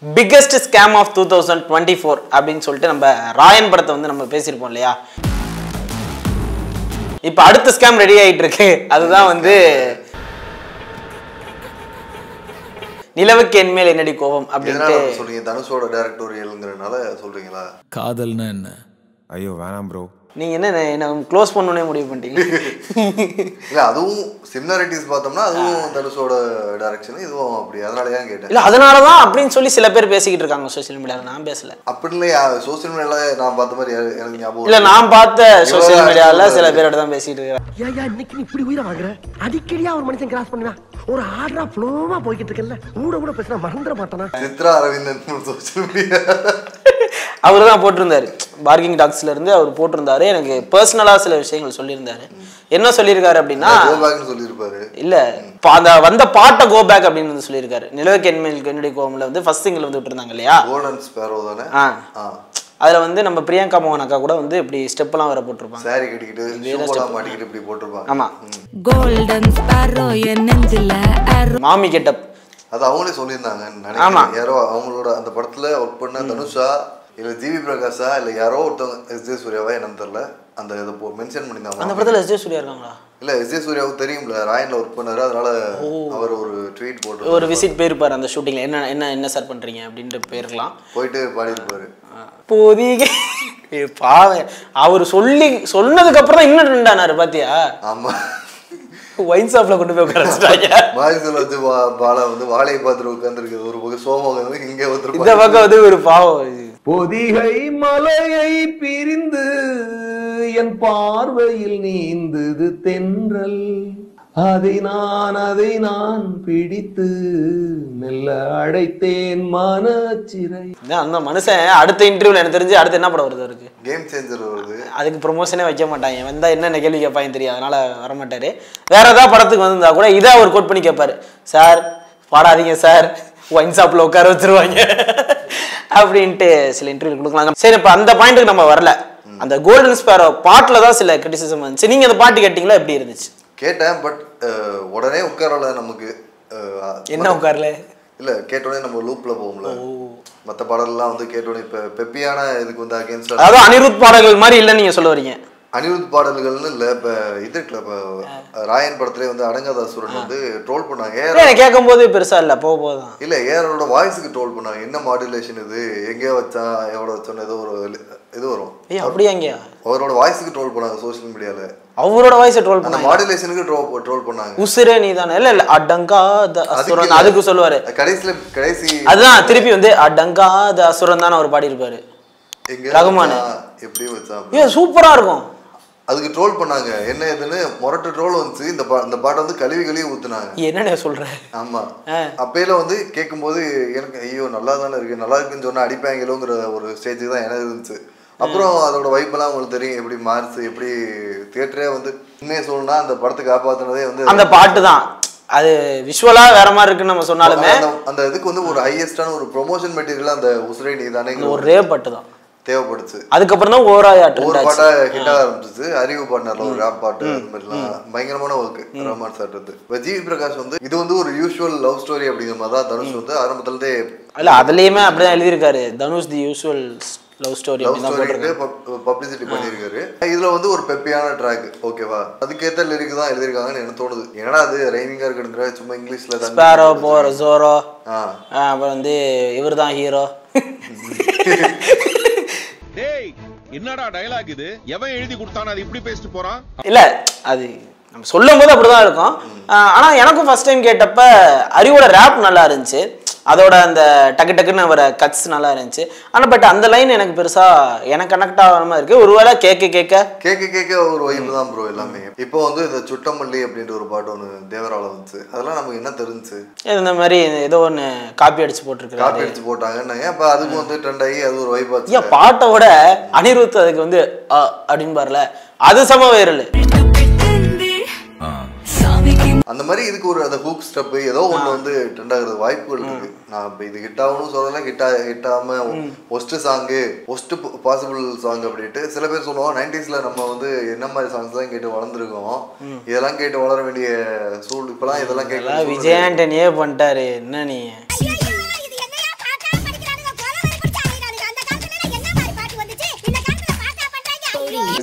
Biggest scam of 2024 அப்படின்னு சொல்லிட்டு நம்ம ராயன் படத்தை வந்து நம்ம பேசியிருப்போம் இல்லையா. இப்போ அடுத்த ஸ்கேம் ரெடி ஆகிட்டு இருக்கு. அதுதான் வந்து நிலவுக்கு என்மேல் என்னடி கோபம் அப்படின்ட்டு சொல்றீங்க. தனுஷோட டைரக்டோரியல்ங்கறனால சொல்றீங்களா? காதல்னா என்ன? ஐயோ வேணாம் ப்ரோ. நீங்க என்ன க்ளோஸ் பண்ணணும்னே முடிவு பண்ணிட்டீங்க? இல்ல அதுவும் சிமிலாரிட்டிஸ் பார்த்தோம்னா அதுவும் தனுஷோட டைரக்ஷன் இதுவும் அப்படி. அதனால தான் கேட்டேன். இல்ல அதனால தான் அப்படின்னு சொல்லி சில பேர் பேசிக்கிட்டு இருக்காங்க சோஷியல் மீடியால. நான் பேசல. அப்படி இல்லையா? சோஷியல் மீடியால நான் பார்த்த மாதிரி எனக்கு ஞாபகம் இல்ல. நான் பார்த்த சோஷியல் மீடியால சில பேரோட தான் பேசிட்டு இருக்காங்க. ஏயா இன்னைக்கு நீ இப்படி உயிரை வாங்குற? அடிக்கடியா ஒரு மனுஷன் கிராஸ் பண்ணுவா. ஒரு ஆர்டரா ஃப்ளோவா போய்கிட்டு இருக்கல்ல. கூட பேசினா மறந்துட மாட்டானா? சித்ரா அரவிந்தன் சோஷியல் மீடியா அவரு தான் போட்டிருந்தாரு. பார்க்கிங் டாக்ஸ்ல இருந்து அவர் போட்டிருந்தாரு. எனக்கு பர்சனலா சில விஷயங்கள் சொல்லியிருந்தாரு. என்ன சொல்லியிருக்காரு அப்படின்னா சொல்லியிருப்பாரு. இல்ல அந்த வந்த பாட்டை கோ பேக் அப்படின்னு வந்து சொல்லியிருக்காரு. நிலவுக்கு என்மேல் என்னடி கோபம்ல வந்து ஃபர்ஸ்ட் சிங்கிள் வந்து விட்டுருந்தாங்க இல்லையா, கோல்டன் ஸ்பேரோ தானே. அதுல வந்து நம்ம பிரியங்கா மோகன் அக்கா கூட வந்து இப்படி ஸ்டெப் எல்லாம் வேற போட்டிருப்பாங்க. சாரி கட்டிக்கிட்டு ஷூ மாட்டிக்கிட்டு இப்படி போட்டிருப்பாங்க. ஆமா. கோல்டன் ஸ்பேரோ என் நெஞ்சில மாமி கெட்டப் அது அவங்களே சொல்லியிருந்தாங்க நினைக்கிறேன். யாரோ அவங்களோட அந்த படத்துல ஒர்க் பண்ண தனுஷா இல்ல ஜிவி பிரகாஷா இல்ல யாரோ ஒருத்தவங்க எஸ் ஜே சூர்யாவா என்னன்னு தெரியல, அந்த இதை மென்ஷன் பண்ணியிருந்தாங்க. அந்த படத்துல எஸ் ஜே சூர்யா இருக்காங்களா? இல்ல, எஸ் ஜே சூர்யாவுக்கு தெரியும்ல, ராயன்ல ஒர்க் பண்ணாரு. அதனால அவர் ஒரு ட்வீட் போட்டு ஒரு விசிட் போயிருப்பாரு அந்த ஷூட்டிங்ல. என்ன சார் பண்றீங்க அப்படின்ட்டு போயிருக்கலாம். போயிட்டு பாடிருப்பாரு. போதிகை பாவம். அவர் சொன்னதுக்கு அப்புறம் தான் இன்னும் ரெண்டானாரு பாத்தியா? ஆமா. ஒயின் ஷாப்ல கொண்டு போய் உட்கார்ந்துட்டாங்க. மாரிசல் வந்து பாலா வந்து வாழையை பார்த்துட்டு உட்கார்ந்துருக்கு. ஒரு பக்கம் சோமம் இங்க வந்து இந்த பக்கம் வந்து ஒரு பாவம். பொதிகை மலையை பிரிந்து என் பார்வையில் நீந்தது தென்றல், அதை நான் பிடித்து மெல்ல அடைத்தேன் மனச்சிறை. அந்த மனுஷன் அடுத்த இன்டர்வியூல எனக்கு தெரிஞ்சு அடுத்து என்ன படம் வருது அவருக்கு? கேம் சேஞ்சர் வருது. அதுக்கு ப்ரொமோஷனே வைக்க மாட்டாங்க. வந்தா என்ன கேள்வி கேட்பாங்க தெரியும். அதனால வரமாட்டாரு. வேற ஏதாவது படத்துக்கு வந்திருந்தா கூட இதை அவர் கோட் பண்ணி கேட்பாரு. சார் பாடாதீங்க சார், ஒயின் ஷாப்ல உட்கார வச்சிருவாங்க அப்படின்ட்டு சில இன்டர்வியூ கொடுக்கலாம். சரி, இப்ப அந்த பாயிண்ட்டுக்கு நம்ம வரல. அந்த கோல்டன் ஸ்பேரோ பாட்டுல தான் சில கிரிட்டிசிசம் வந்துச்சு. நீங்க அந்த பாட்டு கேட்டீங்களா? எப்படி இருந்துச்சு? கேட்டேன். பட் உடனே உட்காரல. நமக்கு என்ன உட்காரல? இல்ல கேட்டோடனே நம்ம லூப்ல போகும்ல. மற்ற பாடல்லாம் வந்து கேட்டோடனே இப்ப பெப்பியான இதுக்கு வந்து அகைன்ஸ்ட், அதாவது அனிருத் பாடல்கள் மாதிரி இல்லைன்னு நீங்க சொல்ல வரீங்க? அனிருத் பாடல்கள்னு இல்ல. இப்ப இது இருக்குல்ல, இப்ப ராயன் படத்துல வந்து அடங்காத அசுரன் வந்து ட்ரோல் பண்ணாங்க. கேட்கும் போது பெருசா இல்ல, போதான் இல்ல. ஏரோட வாய்ஸுக்கு ட்ரோல் பண்ணாங்க. என்ன மாடுலேஷன் இது, எங்கேயோ வச்சா எவ்வளோ வச்சோன்னு ஏதோ ஒரு இது வரும். அப்படியா? இங்க அவரோட வாய்ஸுக்கு ட்ரோல் பண்ணாங்க சோஷியல் மீடியால. அவரோட வாய்ஸை ட்ரோல் பண்ணாங்க. மாடுலேஷனுக்கு ட்ரோல் பண்ணாங்க. உசிரே நீதானே? இல்ல அடங்காத அசுரன் அதுக்கு சொல்லுவாரு கடைசி. அதுதான் திருப்பி வந்து அடங்காத அசுரன் தானே அவர் பாடி இருப்பாரு ரகுமான். எப்படி வச்சா சூப்பரா இருக்கும். அதுக்கு ட்ரோல் பண்ணாங்க. என்ன இதுன்னு மொரட்டு ட்ரோல் வந்துச்சு. இந்த பாட்டை வந்து கழுவி ஊத்துனாங்க. என்ன சொல்ற? ஆமா. அப்பையில வந்து கேட்கும்போது எனக்கு ஐயோ நல்லா தானே இருக்கு, நல்லா இருக்குன்னு சொன்னா அடிப்பாங்களோங்கிற ஒரு ஸ்டேஜுக்கு தான் எனக்கு இருந்துச்சு. அப்புறம் அதோட வைப்பெல்லாம் உங்களுக்கு தெரியும் எப்படி மாறிச்சு, எப்படி தியேட்டரே வந்து உண்மையை சொல்லணும்னா அந்த படத்தை காப்பாத்தினதே வந்து அந்த பாட்டு தான். அது விஷுவலா வேற மாதிரி இருக்குன்னு நம்ம சொன்னாலுமே அந்த இதுக்கு வந்து ஒரு ஹையஸ்டான ஒரு ப்ரொமோஷன் மெட்டீரியல் அந்த உசுரை நீதானே ஒரே பாட்டு தான் தேவைப்படுச்சு. அதுக்கப்புறம் தான் ஒரு பாட்டா ஹிட் ஆரம்பிச்சிச்சு. அறிவு பாட்னர்ல ஒரு ராப் பாட்டு அந்த மாதிரிலாம் பயங்கரமான ஒர்க் ரஹ்மான் சார் இருந்து. இப்ப ஜிவி பிரகாஷ் வந்து இது வந்து ஒரு யூஸ்வல் லவ் ஸ்டோரி அப்படிங்கிற மாதிரி தான் தனுஷ் வந்து ஆரம்பத்துல இருந்தே இல்ல அதுலயுமே அப்படிதான் எழுதியிருக்காரு. தனுஷ் தி யூஸ்வல் லவ் ஸ்டோரி பப்ளிசிட்டி பண்ணியிருக்காரு. இதுல வந்து ஒரு பெப்பியான ட்ராக் ஓகேவா, அதுக்கேற்ற லிரிக் தான் எழுதியிருக்காங்கன்னு எனக்கு தோணுது. ஏன்னா அது ரைமிங்கா இருக்குங்கிற சும்மா இங்கிலீஷ்ல ஸ்பேரோ போற ஜோரோ, அப்புறம் வந்து இவர் தான் ஹீரோ. டேய் என்னடா டயலாக் இது, எவன் எழுதி கொடுத்தானே அது இப்படி பேசிட்டு போறான்? இல்ல அது நம்ம சொல்லும் போது அப்படிதான் இருக்கும். ஆனா எனக்கும் ஃபர்ஸ்ட் டைம் கேட்டப்ப அறிவோட ரேப் நல்லா இருந்துச்சு. அதோட அந்த டக்கு டக்குன்னு வர கட்ஸ் நல்லா இருந்துச்சு. ஆனா பட் அந்த லைன் எனக்கு பெருசா எனக்கு கனெக்ட் ஆகாத மாதிரி இருக்கு. ஒருவேளை கேட்க ஒரு வைப்பு தான் ப்ரோ எல்லாமே. இப்போ வந்து இந்த சுட்டமல்லி அப்படின்ற ஒரு பாட்டு ஒன்று தேவரால வந்துச்சு. அதெல்லாம் நமக்கு என்ன தெரிஞ்சு இந்த மாதிரி ஏதோ ஒன்று காப்பி அடிச்சு போட்டாங்கன்னாங்க. அப்போ அதுக்கு வந்து ட்ரெண்ட் ஆகி அது ஒரு வைப் ஆச்சு. பாட்டோட அனிருத் அதுக்கு வந்து அப்படின்னு பாருல, அது சம வைரல். அந்த மாதிரி இதுக்கு ஒரு அந்த ஹூக் ஸ்டெப் ஏதோ ஒன்று வந்து ட்ரெண்ட் ஆகுறது வாய்ப்புகள் இருக்கு. நான் இப்போ இது ஹிட் ஆகணும்னு சொல்லலாம். ஹிட் ஆகாம worst song worst possible song அப்படின்ட்டு சில பேர் சொல்லுவோம். 90s நம்ம வந்து என்ன மாதிரி சாங்ஸ் தான் கேட்டு வளர்ந்துருக்கோம். இதெல்லாம் கேட்டு வளர வேண்டிய இப்பெல்லாம் இதெல்லாம் கேட்கலாம். விஜய் ஆண்டனியே பண்ணிட்டாரு. என்ன நீ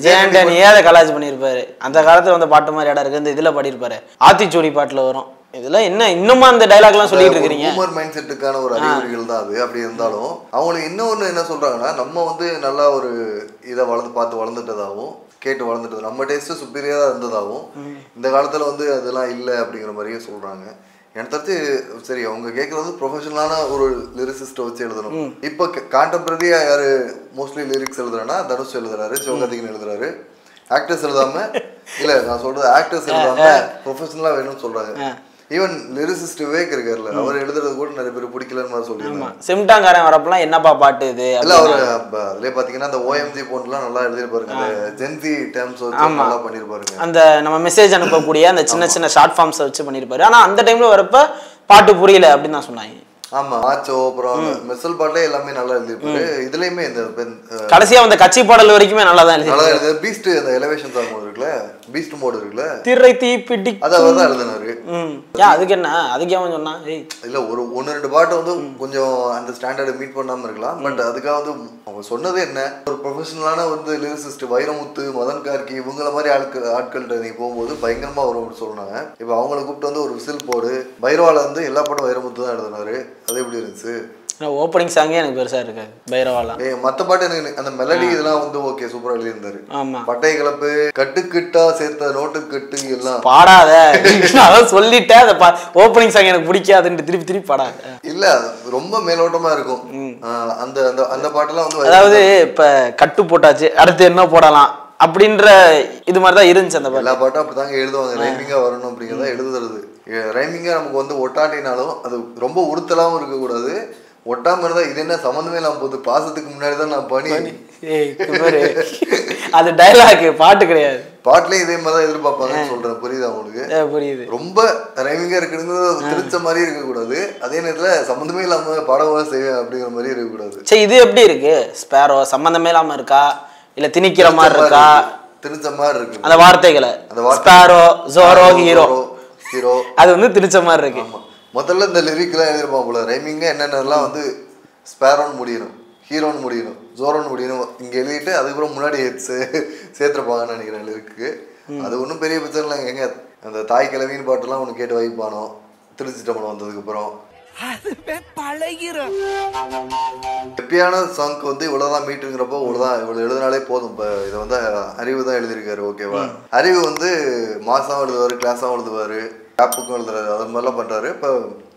ஜெயண்டனியே அதை கலாஜ் பண்ணியிருப்பாரு. அந்த காலத்துல வந்து பாட்டு மாதிரி இடம் இருக்கு. இந்த இதுல பாடியிருப்பாரு, ஆத்திச்சூடி பாட்டுல வரும். இதுல என்ன இன்னுமா அந்த டைலாக் எல்லாம் சொல்லிட்டு இருக்கீங்க? பூமர் மைண்ட் செட்டுக்கான ஒரு அறிகுறிகள் தான் அது. அப்படி இருந்தாலும் அவங்களுக்கு இன்னொன்னு என்ன சொல்றாங்கன்னா, நம்ம வந்து நல்லா ஒரு இதை பார்த்து வளர்ந்துட்டதாகவும் கேட்டு வளர்ந்துட்டது, நம்ம டேஸ்ட் சுப்பீரியரா இருந்ததாகவும் இந்த காலத்துல வந்து அதெல்லாம் இல்லை அப்படிங்கிற மாதிரியே சொல்றாங்க. எனக்கு தெரிஞ்சு சரி, அவங்க கேட்கறது ப்ரொஃபஷனலான ஒரு லிரிசிஸ்ட்டை வச்சு எழுதணும். இப்போ கான்டெம்பரரியா யாரு மோஸ்ட்லி லிரிக்ஸ் எழுதுறேன்னா தனுஷ் எழுதுறாரு, சிவகார்த்திகேயன் எழுதுறாரு. ஆக்டர்ஸ் எழுதாம இல்ல, நான் சொல்றது ஆக்டர்ஸ் எழுதாம ப்ரொஃபஷனலா வேணும்னு சொல்றாங்க. ஈவன் லிரிசிஸ்ட் விவேக் இருக்காருல்ல, அவர் எழுதுறது கூட நிறைய பேர் பிடிக்கலன்னு மாதிரி சொல்லியிருந்தாங்க. சிம்டாங்காரன் வரப்பெல்லாம் என்னப்பா பாட்டு இது இல்ல, அவர் அதுலயே பாத்தீங்கன்னா அந்த OMG போன்லாம் நல்லா எழுதிருப்பாருங்க, அந்த ஜென்சி டேர்ம்ஸ் வச்சு நல்லா பண்ணிருப்பாருங்க. அந்த நம்ம மெசேஜ் அனுப்பக்கூடிய அந்த சின்ன சின்ன ஷார்ட் ஃபார்ம்ஸ் வச்சு பண்ணிருப்பாரு. ஆனா அந்த டைம்ல வரப்ப பாட்டு புரியல அப்படின்னு தான் சொன்னாங்க. ஆமா, ஆச்சோ அப்புறம் மெசல் பாட்டே எல்லாமே நல்லா எழுதிருப்பாரு. இதுலயுமே இந்த கடைசியா அந்த கட்சி பாடல் வரைக்குமே நல்லா தான் எழுதி பீஸ்ட் அந்த எலிவேஷன் சாங் மோட் இருக்குல்ல, பீஸ்ட் மோட் இருக்குல்ல, திரை தீப்பிடி அது அவர் தான் எழுதினாரு. ஏன் அதுக்கு என்ன, அதுக்கு அவன் சொன்னா இல்ல ஒரு 1-2 பாட்டு வந்து கொஞ்சம் அந்த ஸ்டாண்டர்ட் மீட் பண்ணாம இருக்கலாம். பட் அதுக்காக வந்து அவங்க சொன்னது என்ன, ஒரு ப்ரொஃபஷனலான வந்து லிரிசிஸ்ட் வைரமுத்து, மதன் கார்கி இவங்கள மாதிரி ஆட்கள்கிட்ட நீ போகும்போது பயங்கரமா வரும் சொன்னாங்க. இப்ப அவங்களை கூப்பிட்டு வந்து ஒரு விசில் போடு, பைரவால வந்து எல்லா பாட்டும் வைரமுத்து தான் எழுதினாரு. அது எப்படி இருந்துச்சு? ஓப்பனிங் சாங்கே எனக்கு பெருசா இருக்காது பைரவாலாம். மத்த பாட்டு எனக்கு அந்த மெலடி இதெல்லாம் வந்து ஓகே சூப்பரா எழுதியிருந்தாரு. ஆமா, பட்டை கலப்பு, கட்டுக்கிட்டா சேர்த்த நோட்டு கட்டு எல்லாம் பாடாத அதான் சொல்லிட்டேன். அந்த ஓப்பனிங் சாங் எனக்கு பிடிக்காதுன்னு திருப்பி பாடாத. இல்ல, ரொம்ப மேலோட்டமா இருக்கும் அந்த அந்த பாட்டெல்லாம் வந்து. அதாவது இப்ப கட்டு போட்டாச்சு, அடுத்து என்ன போடலாம் அப்படின்ற இது மாதிரிதான் இருந்துச்சு அந்த எல்லா பாட்டும் அப்படிதாங்க எழுதுவாங்க. ரைமிங்கா வரணும் அப்படிங்கிறத எழுதுறது. ரைமிங்கா நமக்கு வந்து ஒட்டாட்டினாலும் அது ரொம்ப உறுத்தலாவும் இருக்கக்கூடாது, ஒட்டாம இருந்தா இது என்ன சம்மந்தமே இல்லாம போகுது, பாசத்துக்கு முன்னாடிதான் நான் பணி அது டைலாக், பாட்டு கிடையாது. பாட்டுலயும் இதே மாதிரிதான் எதிர்பார்ப்பாங்கன்னு சொல்றேன். புரியுது அவங்களுக்கு? புரியுது. ரொம்ப ரைமிங்கா இருக்கிறது திருச்ச மாதிரி இருக்கக்கூடாது, அதே நேரத்துல சம்மந்தமே இல்லாம பாடவா செய்வேன் அப்படிங்கிற மாதிரி இருக்கக்கூடாது. சரி, இது எப்படி இருக்கு? ஸ்பேரோ சம்பந்தமே இல்லாம இருக்கா, இல்ல திணிக்கிற மாதிரி இருக்கா? திணிச்ச மாதிரி இருக்கு அந்த வார்த்தைகளை. ஸ்பேரோ, ஜோரோ, ஹீரோ அது வந்து திணிச்ச மாதிரி இருக்கு. முதல்ல இந்த லிரிக்லாம் எழுதிருப்பான் போல, ரைமிங்கா என்னென்னலாம் வந்து ஸ்பேரோன்னு முடியணும், ஹீரோன்னு முடியணும், ஜோரோன்னு முடியணும் இங்க எழுதிட்டு அதுக்கப்புறம் முன்னாடி சேர்த்துருப்பாங்கன்னு நினைக்கிறேன் லிரிக்கு. அது ஒன்றும் பெரிய பிரச்சனை இல்லைங்க. எங்க அந்த தாய் கிழவின்னு பாட்டுலாம் ஒன்று கேட்டு வைப்பானோ திருச்சிட்டம்பலம் வந்ததுக்கு அப்புறம் ஹெப்பியான சாங்க்கு வந்து இவ்வளவுதான் மீட்டுங்கிறப்போ இவ்வளவு எழுதினாலே போதும். இப்போ இதை வந்து அறிவு தான் எழுதியிருக்காரு. ஓகேவா? அறிவு வந்து மாசாவும் எழுதுவாரு, கிளாஸாவும் எழுதுவாரு, கேப்புக்கும் எழுதுறாரு, அது மாதிரிலாம் பண்றாரு. இப்போ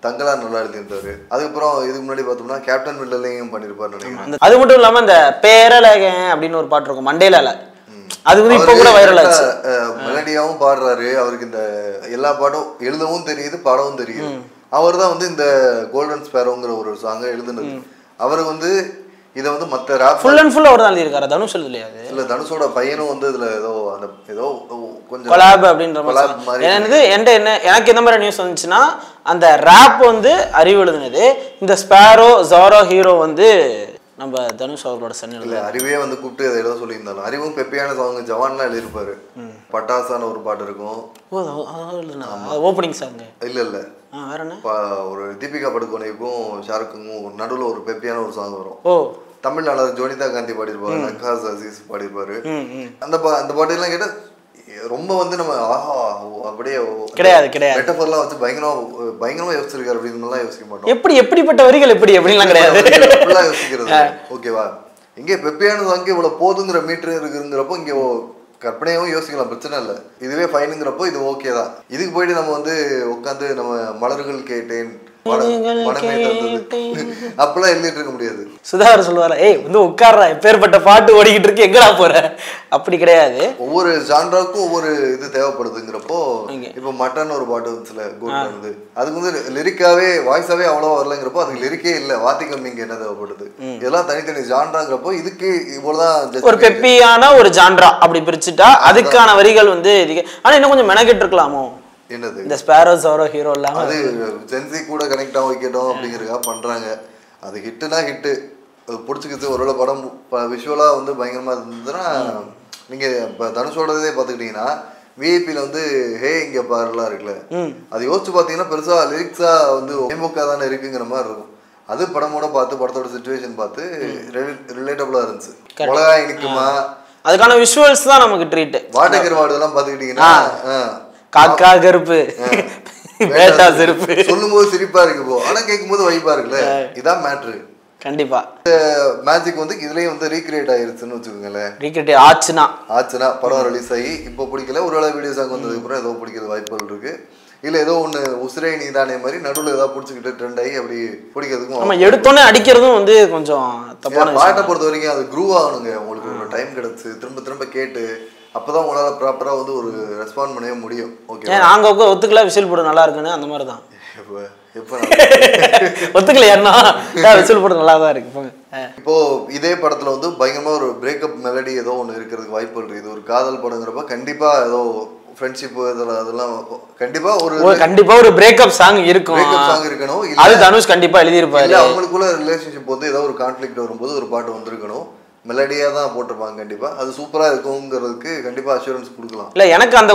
தங்கலா நல்லா எழுதியிருந்தாரு. அதுக்கப்புறம் இதுக்கு முன்னாடி பார்த்தோம்னா கேப்டன் வில்லலையும் பண்ணிருப்பாரு நினைக்கிறேன். அது மட்டும் இல்லாம இந்த பேரழகன் அப்படின்னு ஒரு பாட்டு இருக்கும் மண்டேலால, அது வந்து இப்ப கூட வைரல் ஆச்சு. மெலடியாவும் பாடுறாரு. அவருக்கு இந்த எல்லா பாட்டும் எழுதவும் தெரியுது, பாடவும் தெரியுது. அவர் தான் வந்து இந்த கோல்டன் ஸ்பேரோங்கிற ஒரு சாங்கை எழுதுனது. அவர் வந்து இதை வந்து மற்ற ராப் ஃபுல் அண்ட் ஃபுல் அவர் தான் எழுதியிருக்காரு. தனுஷ் எழுதலையா? இல்ல, தனுஷோட பையனும் வந்து இதுல ஏதோ கொஞ்சம் கொலாப் அப்படின்ற மாதிரி. எனக்கு எந்த மாதிரி நியூஸ் வந்துச்சுன்னா, அந்த ராப் வந்து அறிவு எழுதுனது, இந்த ஸ்பேரோ, ஜோரோ, ஹீரோ வந்து நம்ம தனுஷ் அவர்களோட சன். இல்ல, அறிவே வந்து கூப்பிட்டு அதை எழுத சொல்லியிருந்தாலும் அறிவும் பெப்பியான சாங் ஜவான்லாம் எழுதியிருப்பாரு. பட்டாசான ஒரு பாட்டு இருக்கும், ஓப்பனிங் சாங். இல்ல வேற என்ன, ஒரு தீபிகா படுகோனைக்கும் ஷாருக்குக்கும் நடுவுல ஒரு பெப்பியான ஒரு சாங் வரும். தமிழ்நாடு ஜோனிதா காந்தி பாடிருப்பாரு, நக்காஸ் அசீஸ் பாடிருப்பாரு. அந்த பாட்டெல்லாம் கேட்டா ரொம்ப வந்து நம்ம ஆஹா அப்படியே கிடையாது மெட்டஃபர்லாம் வச்சு பயங்கரமா யோசிச்சிருக்காரு அப்படின்னு யோசிக்க மாட்டோம். எப்படிப்பட்ட வரிகள் எப்படிலாம் கிடையாது, அப்படிலாம் யோசிக்கிறது. ஓகேவா? இங்கே பெப்பியான சாங்கு இவ்வளவு போதுங்கிற மீட்டர் இருக்குங்கிறப்போ இங்கே கற்பனையாவும் யோசிக்கலாம், பிரச்சனை இல்லை. இதுவே ஃபைனுங்கிறப்போ இது ஓகே தான். இதுக்கு போயிட்டு நம்ம வந்து உட்காந்து நம்ம மலர்கள் கேட்டேன் அப்பெல்லாம் எழுதிட்டு இருக்க முடியாது. சுதாகர் சொல்லுவாரா, வந்து உட்கார்றா, எப்பேற்பட்ட பாட்டு ஓடிக்கிட்டு இருக்கு, எங்கடா போற? அப்படி கிடையாது. ஒவ்வொரு ஜான்ராக்கும் ஒவ்வொரு இது தேவைப்படுதுங்கிறப்போ இப்ப மட்டன் ஒரு பாட்டு வந்துச்சுல கோல்டு, அதுக்கு வந்து லிரிக்காவே வாய்ஸாவே அவ்வளவா வரலங்கிறப்போ அதுக்கு லிரிக்கே இல்ல, வாத்தி கம்மிங்க என்ன தேவைப்படுது, இதெல்லாம் தனித்தனி ஜான்ராங்கிறப்போ இதுக்கு இவ்வளவுதான் ஒரு பெப்பியான ஒரு ஜான்ரா அப்படி பிரிச்சுட்டா அதுக்கான வரிகள் வந்து ஆனா இன்னும் கொஞ்சம் மெனக்கெட்டு இருக்கலாமோ? என்னது இந்த ஸ்பேரோ, ஜோரோ, ஹீரோ இல்லாம அது ஜென்சி கூட கனெக்ட் ஆக வைக்கணும் அப்படிங்கிறதுக்காக பண்றாங்க. அது ஹிட்டுனா ஹிட்டு, அது பிடிச்சிக்கிச்சு. ஒருவேளை படம் விஷுவலா வந்து பயங்கரமா இருந்ததுன்னா, நீங்க இப்ப தனுஷோடதே பாத்துக்கிட்டீங்கன்னா விஐபியில வந்து ஹே இங்க பாருலாம் இருக்குல்ல, அது யோசிச்சு பாத்தீங்கன்னா பெருசா லிரிக்ஸா வந்து மேம்போக்கா தானே இருக்குங்கிற மாதிரி இருக்கும். அது படமோட பார்த்து படத்தோட சிச்சுவேஷன் பார்த்து ரிலேட்டபிளா இருந்துச்சு. மிளகாய் நிக்குமா, அதுக்கான விஷுவல்ஸ் தான் நமக்கு ட்ரீட். வாட்டகர் வார்டுலாம் பாத்துக்கிட்டீங்கன்னா காக்கா கருப்பு வேட்டா செருப்பு சொல்லும் போது சிரிப்பா இருக்கு போ, ஆனா கேட்கும் போது வைப்பா இருக்குல்ல. இதான் மேட்ரு. கண்டிப்பா மேஜிக் வந்து இதுலயும் வந்து ரீக்ரியேட் ஆயிருச்சுன்னு வச்சுக்கோங்களேன். ரீக்ரியேட் ஆச்சுன்னா படம் ரிலீஸ் ஆகி இப்போ பிடிக்கல, ஒரு வேளை வீடியோ சாங் வந்ததுக்கு அப்புறம் ஏதோ பிடிக்கிறது வாய்ப்புகள் இருக்கு. இல்ல ஏதோ ஒண்ணு உசிரை நீதானே மாதிரி நடுவில் ஏதாவது பிடிச்சிக்கிட்டு ட்ரெண்ட் ஆகி அப்படி பிடிக்கிறதுக்கும். நம்ம எடுத்தோன்னே அடிக்கிறதும் வந்து கொஞ்சம் தப்பான. பாட்டை பொறுத்த வரைக்கும் அது க்ரூவ் ஆகணுங்க. உங்களுக்கு ஒரு டைம் கிடைச்சு திரும்ப திரும்ப கேட்டு அப்பதான் உங்களால ப்ராப்பரா வந்து ஒரு ரெஸ்பாண்ட் பண்ணவே முடியும். ஓகே நாங்க ஒத்துக்கல விசில் போட நல்லா இருக்குன்னு அந்த மாதிரி தான். எப்ப ஒத்துக்கலையா விசில் போட நல்லா தான் இருக்கு. இப்போ இதே படத்துல வந்து பயங்கரமா ஒரு பிரேக்கப் மெலடி ஏதோ ஒண்ணு இருக்கிறதுக்கு வாய்ப்பு இருக்கு. இது ஒரு காதல் படங்கிறப்ப கண்டிப்பா ஏதோ ஃப்ரெண்ட்ஷிப் அதெல்லாம் கண்டிப்பா ஒரு பிரேக்கப் சாங் இருக்கும். பிரேக்கப் சாங் இருக்கணும். அது தனுஷ் கண்டிப்பா எழுதி இருப்பாரு. இல்ல அவங்களுக்குள்ள ரிலேஷன்ஷிப் வந்து ஏதோ ஒரு கான்ஃப்ளிக்ட் வரும்போது ஒரு பாட்டு வந்திருக்கணும். மெலடியா தான் போட்டிருப்பாங்க. கண்டிப்பா அது சூப்பரா இருக்குங்கிறதுக்கு கண்டிப்பா அஷூரன்ஸ் கொடுக்கலாம். இல்ல எனக்கு அந்த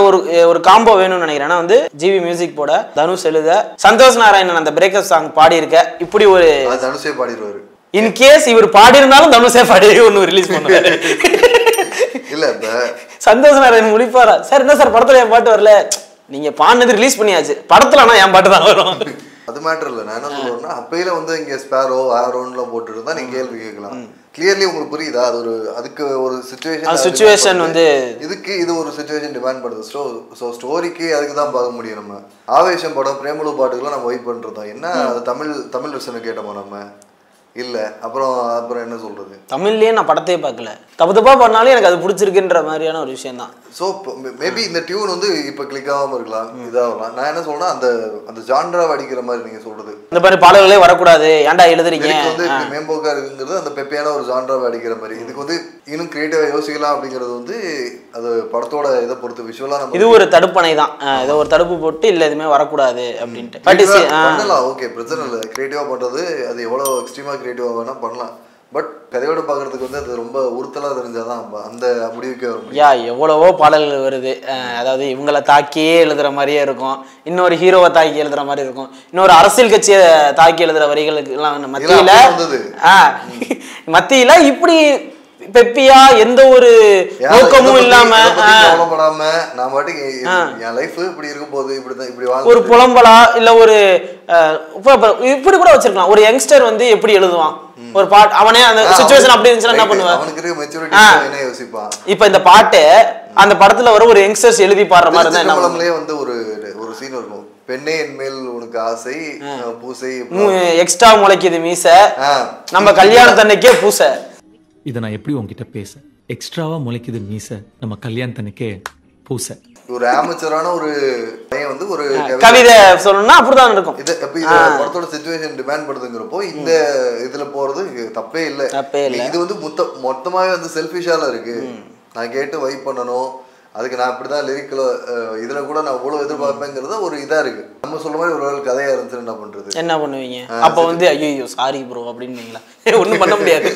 ஒரு காம்போ வேணும்னு நினைக்கிறேன். ஏன்னா வந்து ஜிவி மியூசிக் போட தனுஷ் எழுத சந்தோஷ் நாராயணன் அந்த பிரேக்கப் சாங் பாடி இருக்க இப்படி ஒரு தனுஷே பாடிடுவாரு. இன் கேஸ் இவர் பாடி இருந்தாலும் தனுஷே பாடி ஒன்னு ரிலீஸ் பண்ணுவாரு. இல்ல சந்தோஷ் நாராயணன் முடிப்பாரா சார் என்ன சார் படத்துல என் பாட்டு வரல, நீங்க பாடினது ரிலீஸ் பண்ணியாச்சு படத்துல ஆனா என் பாட்டு தான் வரும். அது மேட்டர் இல்லை. நான் என்ன சொல்றேன்னா அப்பையில வந்து இங்க ஸ்பேரோ ஆரோன்லாம் போட்டு இருந்தா நீங்க கேள்வி கேட்கலாம். கிளியர்லி உங்களுக்கு புரியுதா? அது ஒரு அதுக்கு ஒரு சிச்சுவேஷன் வந்து இதுக்கு இது ஒரு சிச்சுவேஷன் டிமாண்ட் பண்ணுது. ஸோ ஸ்டோரிக்கு அதுக்கு தான் பார்க்க முடியும். நம்ம ஆவேசம் படம் பிரேமலு பாட்டுக்கெல்லாம் நம்ம வெயிட் பண்ணிருந்தோம். என்ன அது தமிழ் வெர்ஷனை கேட்டோமா நம்ம? இல்ல அப்புறம் என்ன சொல்றது, தமிழ்லயே நான் படத்தையே பார்க்கல. தப்பு பண்ணாலும் எனக்கு அது பிடிச்சிருக்குன்ற மாதிரியான ஒரு விஷயம் தான். ஸோ மேபி இந்த டியூன் வந்து இப்போ கிளிக் ஆகாம இருக்கலாம், இதாகலாம். நான் என்ன சொல்றேன்னா அந்த ஜான்ராவை அடிக்கிற மாதிரி நீங்க சொல்றது இந்த மாதிரி பாடல்களே வரக்கூடாது ஏன்டா எழுதுறீங்க வந்து மேம்போக்கா இருக்குங்கிறது அந்த பெப்பையான ஒரு ஜான்ராவை அடிக்கிற மாதிரி. இதுக்கு வந்து இன்னும் கிரியேட்டிவா யோசிக்கலாம் அப்படிங்கிறது வந்து அது படத்தோட இதை பொறுத்து விஷுவலா நம்ம இது ஒரு தடுப்பணை தான். ஏதோ ஒரு தடுப்பு போட்டு இல்ல எதுவுமே வரக்கூடாது அப்படின்ட்டு பண்ணலாம். ஓகே பிரச்சனை இல்லை. கிரியேட்டிவா பண்றது அது எவ்வளவு எக்ஸ்ட்ரீமா கிரியேட்டிவா வேணா பண்ணலாம். பட் கதையோட பாக்குறதுக்கு வந்து அது ரொம்ப உறுத்தலா தெரிஞ்சாதான் அந்த முடிவுக்கே வரும். எவ்வளவோ பாடல்கள் வருது. அதாவது இவங்களை தாக்கியே எழுதுற மாதிரியே இருக்கும், இன்னொரு ஹீரோவை தாக்கி எழுதுற மாதிரி இருக்கும், இன்னொரு அரசியல் கட்சியை தாக்கி எழுதுற வரிகளுக்கு எல்லாம் மத்தியில இப்படி பெப்பியா எந்த ஒரு நோக்கமும் இல்லாம நான் பாட்டுக்கு என் லைஃப் இப்படி இருக்கும் போது இப்படி ஒரு புலம்பலா இல்ல ஒரு இப்படி கூட வச்சிருக்கலாம். ஒரு யங்ஸ்டர் வந்து எப்படி எழுதுவான் ஒரு பாட்டு, அவனே அந்த சிச்சுவேஷன் அப்படி இருந்துச்சுன்னா என்ன பண்ணுவான்? அவனுக்கு மெச்சூரிட்டி என்ன யோசிப்பான். இப்ப இந்த பாட்டு அந்த படத்துல வர ஒரு யங்ஸ்டர்ஸ் எழுதி பாடுற மாதிரி தான். என்ன வந்து ஒரு சீன் இருக்கும், பெண்ணே என் மேல் உனக்கு ஆசை பூசை எக்ஸ்ட்ரா முளைக்குது மீச நம்ம கல்யாணத்தன்னைக்கே பூசை. இதை நான் எப்படி உங்ககிட்ட பேச? எக்ஸ்ட்ராவா முளைக்குது மீச நம்ம கல்யாணத்தன்னைக்கே பூசை. ஒரு ஆமச்சரான ஒரு பையன் வந்து ஒரு கவிதை சொல்லணும்னா அப்படிதான் இருக்கும். இது படத்தோட சிச்சுவேஷன் டிமாண்ட் பண்ணுதுங்கிறப்போ இந்த இதுல போறது தப்பே இல்லை. இது வந்து மொத்தமாவே வந்து செல்ஃபிஷால இருக்கு. நான் கேட்டு வைப் பண்ணணும், அதுக்கு நான் இப்படிதான் லிரிக்கல இதுல கூட நான் இவ்வளவு எதிர்பார்ப்பேங்கிறத ஒரு இதா இருக்கு. நம்ம சொல்ற மாதிரி ஒரு கதையா இருந்துச்சு என்ன பண்றது, என்ன பண்ணுவீங்க? அப்ப வந்து ஐயோ சாரி ப்ரோ அப்படின்னீங்களா? ஒண்ணும் பண்ண முடியாது.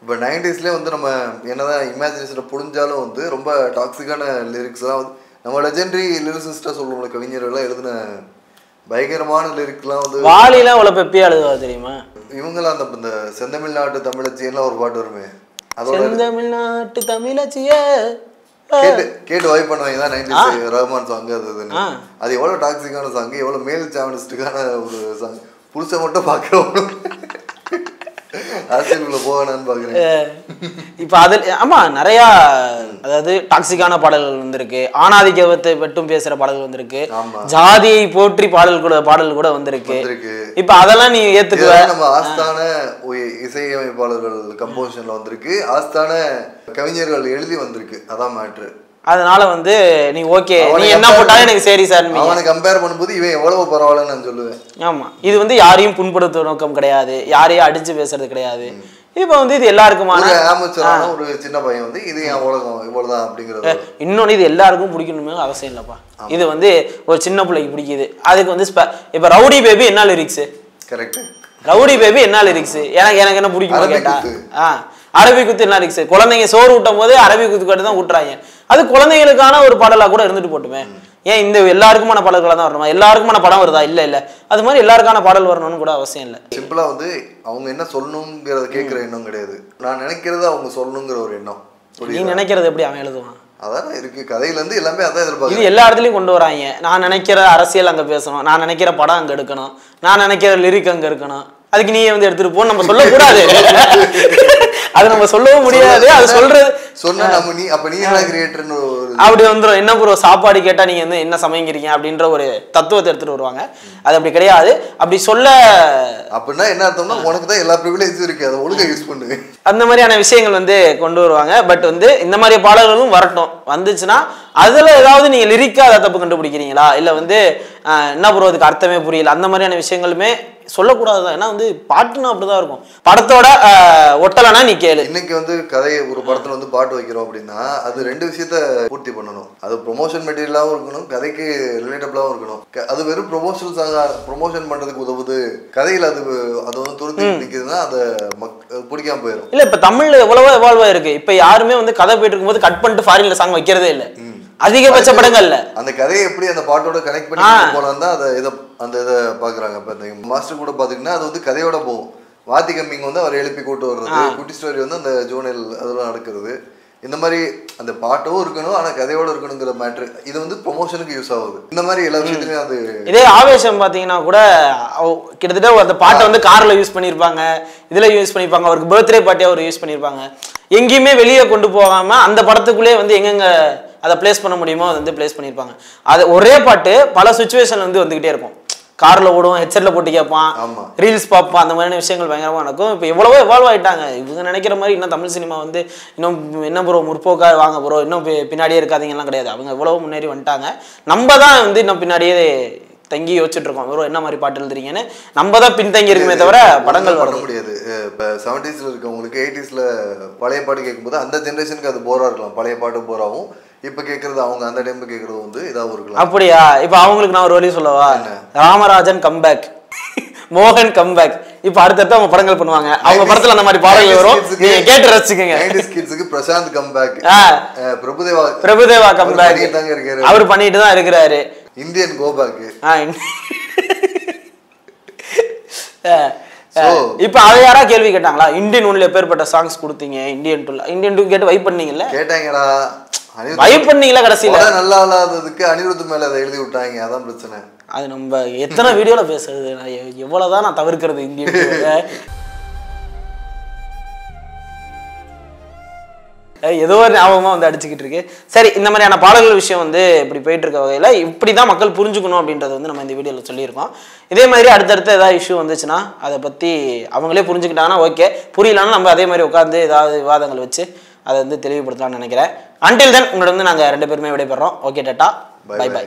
இப்போ 90ஸ்லேயே வந்து நம்ம என்னதான் இமேஜினேஷனை புரிஞ்சாலும் வந்து ரொம்ப டாக்ஸிக்கான லிரிக்ஸ்லாம் வந்து நம்ம லெஜெண்டரி லிரிசிஸ்டாக சொல்லுவோம்ல, கவிஞர்கள்லாம் எழுதின பயங்கரமான லிரிக்ஸ்லாம் வந்து வாலிலாம் அவ்வளோ பெப்பியா எழுதுவா தெரியுமா? இவங்களாம் அந்த இந்த செந்தமிழ்நாட்டு தமிழச்சியெல்லாம் ஒரு பாட்டு வருமே, அதோட செந்தமிழ்நாட்டு தமிழச்சிய கேட்டு வைப் பண்ணுவாங்க தான் 90s ரஹ்மான் சாங். அது எவ்வளோ டாக்ஸிக்கான சாங், எவ்வளோ மேல் சாவனிஸ்டுக்கான ஒரு சாங். புதுசை மட்டும் பார்க்குறோம் அரசியலுக்குள்ள போவேனான்னு பாக்குறேன். இப்ப அதில் ஆமா நிறைய அதாவது டாக்ஸிக்கான பாடல்கள் வந்திருக்கு, ஆணாதிக்கத்தை மட்டும் பேசுற பாடல்கள் வந்திருக்கு, ஜாதியை போற்றி பாடல் கூட வந்திருக்கு. இப்ப அதெல்லாம் நீ ஏத்துக்குவ? நம்ம ஆஸ்தான இசையமைப்பாளர்கள் கம்போசிஷன்ல வந்திருக்கு, ஆஸ்தான கவிஞர்கள் எழுதி வந்திருக்கு. அதான் மேட்ரு. அதனால வந்து நீ ஓகே நீ என்ன போட்டாலும் எனக்கு சரி சார். அவனை கம்பேர் பண்ணும்போது இவன் எவ்வளவு பரவாயில்லன்னு நான் சொல்லுவேன். ஆமா, இது வந்து யாரையும் புண்படுத்த நோக்கம் கிடையாது, யாரையும் அடிச்சு பேசுறது கிடையாது. இப்ப வந்து இது எல்லாருக்குமான ஒரு சின்ன பையன் வந்து இது என் உலகம் இவ்வளவுதான் அப்படிங்கிறது. இன்னொன்னு இது எல்லாருக்கும் பிடிக்கணுமே அவசியம் இல்லப்பா. இது வந்து ஒரு சின்ன பிள்ளைக்கு பிடிக்குது, அதுக்கு வந்து இப்ப ரவுடி பேபி என்ன லிரிக்ஸ்? கரெக்ட், ரவுடி பேபி என்ன லிரிக்ஸ்? எனக்கு என்ன பிடிக்கும் கேட்டா அரபி குத்து என்ன லிரிக்ஸ்? குழந்தைங்க சோறு ஊட்டும் போது அரபி குத்து கட்டு தான் ஊட்டுறாங்க. அது குழந்தைங்களுக்கான ஒரு பாடலா கூட இருந்துட்டு போட்டுமே. ஏன் இந்த எல்லாருக்குமான பாடல்களா தான் வரணுமா? எல்லாருக்குமான படம் வருதா? இல்ல அது மாதிரி எல்லாருக்கான பாடல் வரணும்னு கூட அவசியம் இல்லை. சிம்பிளா வந்து அவங்க என்ன சொல்லணுங்கிறத கேட்கிற எண்ணம் கிடையாது, நான் நினைக்கிறத அவங்க சொல்லணுங்கிற ஒரு எண்ணம். நீ நினைக்கிறது எப்படி அவன் எழுதுவான்? அதான் இருக்கு கதையில இருந்து எல்லாமே அதான் எதிர்பார்க்க. இது எல்லா இடத்துலயும் கொண்டு வராங்க. நான் நினைக்கிற அரசியல் அங்க பேசணும், நான் நினைக்கிற படம் அங்க எடுக்கணும், நான் நினைக்கிற லிரிக் அங்க இருக்கணும், அதுக்கு நீ வந்து எடுத்துட்டு போ நம்ம சொல்லக்கூடாது. அது நம்ம சொல்லவும் முடியாது. அது சொல்றது சொன்னா நம்ம நீ அப்ப நீ என்ன கிரியேட்டர்னு அப்படி வந்துடும். என்ன ப்ரோ சாப்பாடு கேட்டா நீங்க வந்து என்ன சமைக்கிறீங்க அப்படின்ற ஒரு தத்துவத்தை எடுத்துட்டு வருவாங்க. அது அப்படி கிடையாது. அப்படி சொல்ல அப்படின்னா என்ன அர்த்தம்னா உனக்கு தான் எல்லா ப்ரிவிலேஜும் இருக்கு, அதை ஒழுங்கா யூஸ் பண்ணு. அந்த மாதிரியான விஷயங்கள் வந்து கொண்டு வருவாங்க. பட் வந்து இந்த மாதிரி பாடல்களும் வரட்டும். வந்துச்சுன்னா அதுல ஏதாவது நீங்க லிரிக்கா அதை தப்பு கண்டுபிடிக்கிறீங்களா, இல்ல வந்து என்ன ப்ரோ அதுக்கு அர்த்தமே புரியல, அந்த மாதிரியான விஷயங்களுமே சொல்லக்கூடாதுதான். ஏன்னா வந்து பாட்டுன்னா அப்படிதான் இருக்கும். படத்தோட ஒட்டலைன்னா நீ கேளு. இன்னைக்கு வந்து கதையை ஒரு படத்துல வந்து பாட்டு வைக்கிறோம் அப்படின்னா அது ரெண்டு விஷயத்த பூர்த்தி பண்ணணும். அது ப்ரொமோஷன் மெட்டீரியலாகவும் இருக்கணும், கதைக்கு ரிலேட்டபிளாகவும் இருக்கணும். அது வெறும் ப்ரொமோஷன் பண்றதுக்கு உதவுது, கதையில் அது வந்து துருத்தி நிற்குதுன்னா அதை பிடிக்காம போயிடும். இல்ல இப்ப தமிழ்ல எவ்வளவோ எவால்வ் ஆயிருக்கு. இப்ப யாருமே வந்து கதை போயிட்டு இருக்கும்போது கட் பண்ணிட்டு ஃபாரின்ல சாங் வைக்கிறதே இல்லை. அதிகபட்ச படங்கள்ல அந்த கதையை எப்படி அந்த பாட்டோட கனெக்ட் பண்ணி போலாம் தான் அந்த இதை பாக்குறாங்க. இப்ப இந்த மாஸ்டர் கூட பாத்தீங்கன்னா அது வந்து கதையோட போகும். வாத்தி கம்மிங் வந்து அவர் எழுப்பி கூட்டு வர்றது, குட்டி ஸ்டோரி வந்து அந்த ஜோனல் அதெல்லாம் நடக்கிறது. இந்த மாதிரி அந்த பாட்டும் இருக்கணும் ஆனா கதையோட இருக்கணுங்கிற மேட்ரு இது வந்து ப்ரொமோஷனுக்கு யூஸ் ஆகுது. இந்த மாதிரி எல்லா விஷயத்துலயும் அது இதே ஆவேசம் பாத்தீங்கன்னா கூட கிட்டத்தட்ட அந்த பாட்டை வந்து கார்ல யூஸ் பண்ணிருப்பாங்க, இதுல யூஸ் பண்ணிருப்பாங்க, அவருக்கு பர்த்டே பார்ட்டியா அவர் யூஸ் பண்ணிருப்பாங்க. எங்கேயுமே வெளியே கொண்டு போகாம அந்த படத்துக்குள்ளே வந்து எங்கெங்க அதை பிளேஸ் பண்ண முடியுமோ அதை வந்து பிளேஸ் பண்ணியிருப்பாங்க. அது ஒரே பாட்டு பல சுச்சுவேஷன் வந்து வந்துகிட்டே இருக்கும். கார்ல ஓடுவோம், ஹெட்செட்ல போட்டு கேட்பான், ரீல்ஸ் பார்ப்பான், அந்த மாதிரியான விஷயங்கள் பயங்கரமா நடக்கும். இப்போ எவ்வளவோ எவால்வ் ஆயிட்டாங்க. இவங்க நினைக்கிற மாதிரி இன்னும் தமிழ் சினிமா வந்து இன்னும் என்ன ப்ரோ முற்போக்கா வாங்க ப்ரோ இன்னும் பின்னாடியே இருக்காதீங்கலாம் கிடையாது. அவங்க எவ்வளவோ முன்னேறி வந்துட்டாங்க. நம்ம தான் வந்து இன்னும் பின்னாடியே தங்கி யோசிச்சுட்டு இருக்கோம். வெறும் என்ன மாதிரி பாட்டு எழுதுறீங்கன்னு நம்ம தான் பின்தங்கி இருக்குமே தவிர படங்கள் பண்ண முடியாது. இப்போ 70s இருக்கவங்களுக்கு 80s பழைய பாட்டு கேட்கும்போது அந்த ஜென்ரேஷனுக்கு அது போரா இருக்கலாம், பழைய பாட்டு போராவும். இப்ப கேட்கறது அவங்க அந்த டைம்ல கேட்கறது வந்து இதாகவும் இருக்கலாம். அப்படியா? இப்ப அவங்களுக்கு நான் ஒரு வழி சொல்லவா? ராமராஜன் கம்பேக், மோகன் கம்பேக். இப்ப அடுத்தடுத்து அவங்க படங்கள் பண்ணுவாங்க. அவங்க படத்துல அந்த மாதிரி பாடல்கள் வரும், நீங்க கேட்டு ரசிச்சுக்கங்க. 90s கிட்ஸ்க்கு பிரசாந்த் கம்பேக், பிரபுதேவா கம்பேக் அவர் பண்ணிட்டு தான் இருக்கிறாரு. இந்தியன் கோபேக். இப்ப அதை யாரா கேள்வி கேட்டாங்களா? இந்தியன் ஒன்ல எப்பேற்பட்ட சாங்ஸ் கொடுத்தீங்க, இந்தியன் டூ கேட்டு வைப் பண்ணீங்கல்ல? கேட்டாங்கடா, வைப் பண்ணீங்களா? கடைசியில நல்லா இல்லாததுக்கு அனிருத் மேல அதை எழுதி விட்டாங்க, அதான் பிரச்சனை. அது நம்ம எத்தனை வீடியோல பேசுறது, எவ்வளவுதான் நான் தவிர்க்கிறது இந்தியன் ஏதோ ஒரு ஞாபகமா வந்து அடிச்சுக்கிட்டு இருக்கு. சரி, இந்த மாதிரியான பாடல்கள் விஷயம் வந்து இப்படி போயிட்டு இருக்க வகையில இப்படிதான் மக்கள் புரிஞ்சுக்கணும் அப்படின்றது வந்து நம்ம இந்த வீடியோல சொல்லியிருக்கோம். இதே மாதிரி அடுத்தடுத்து ஏதாவது இஷ்யூ வந்துச்சுன்னா அதை பத்தி அவங்களே புரிஞ்சுக்கிட்டாங்கன்னா ஓகே, புரியலன்னா நம்ம அதே மாதிரி உட்காந்து ஏதாவது விவாதங்கள் வச்சு அதை வந்து தெளிவுபடுத்தலாம்னு நினைக்கிறேன். அன்டில் தென் உங்களோட வந்து நாங்கள் 2 பேருமே விடைபெறோம். Okay, tata, bye by.